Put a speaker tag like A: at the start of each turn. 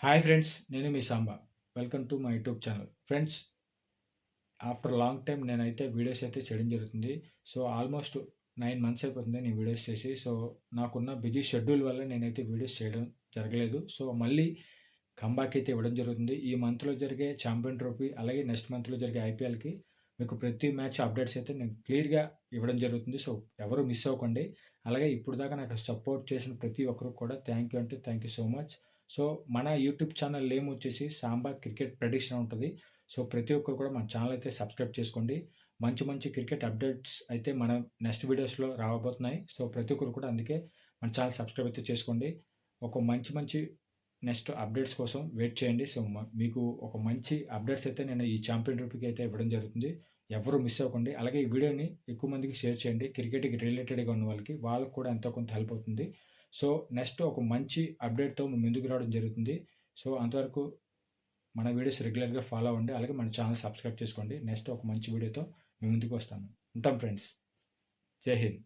A: Hi friends, నేను మీ Samba. Welcome to my YouTube channel. Friends, after long time నేనైతే videos అయితే చేయడం జరుగుతుంది. సో ఆల్మోస్ట్ 9 మంత్స్ అయిపోతుంది నేను వీడియోస్ చేసి. సో నాకున్న బిజీ షెడ్యూల్ వల్ల నేనైతే వీడియోస్ చేయడం జరగలేదు. సో మళ్ళీ కంబ్యాక్ అయితే ఇవ్వడం జరుగుతుంది. ఈ మంత్లో జరిగే ఛాంపియన్ ట్రోఫీ అలాగే నెక్స్ట్ మంత్లో జరిగే ఐపీఎల్కి మీకు ప్రతి మ్యాచ్ అప్డేట్స్ అయితే నేను క్లియర్గా ఇవ్వడం జరుగుతుంది. సో ఎవరు మిస్ అవ్వకండి. అలాగే ఇప్పుడు దాకా నాకు సపోర్ట్ చేసిన ప్రతి ఒక్కరికి కూడా థ్యాంక్ యూ అంటే thank you so much. So మన యూట్యూబ్ ఛానల్ నేమ్ వచ్చేసి సాంబా క్రికెట్ ప్రెడిక్షన్ ఉంటుంది. సో ప్రతి ఒక్కరు కూడా మన ఛానల్ అయితే సబ్స్క్రైబ్ చేసుకోండి. మంచి మంచి క్రికెట్ అప్డేట్స్ అయితే మన నెక్స్ట్ వీడియోస్లో రాబోతున్నాయి. సో ప్రతి ఒక్కరు కూడా అందుకే మన ఛానల్ సబ్స్క్రైబ్ అయితే చేసుకోండి. ఒక మంచి మంచి నెక్స్ట్ అప్డేట్స్ కోసం వెయిట్ చేయండి. సో మీకు ఒక మంచి అప్డేట్స్ అయితే నేను ఈ ఛాంపియన్ ట్రోఫీకి అయితే ఇవ్వడం జరుగుతుంది. ఎవరు మిస్ అవ్వకండి. అలాగే ఈ వీడియోని ఎక్కువ మందికి షేర్ చేయండి. క్రికెట్కి రిలేటెడ్గా ఉన్న వాళ్ళకి కూడా ఎంతో కొంత హెల్ప్ అవుతుంది. సో నెక్స్ట్ ఒక మంచి అప్డేట్తో మీ ముందుకు రావడం జరుగుతుంది. సో అంతవరకు మన వీడియోస్ రెగ్యులర్గా ఫాలో అవ్వండి. అలాగే మన ఛానల్ సబ్స్క్రైబ్ చేసుకోండి. నెక్స్ట్ ఒక మంచి వీడియోతో మీ ముందుకు వస్తాను. ఉంటాం ఫ్రెండ్స్. జై హింద్.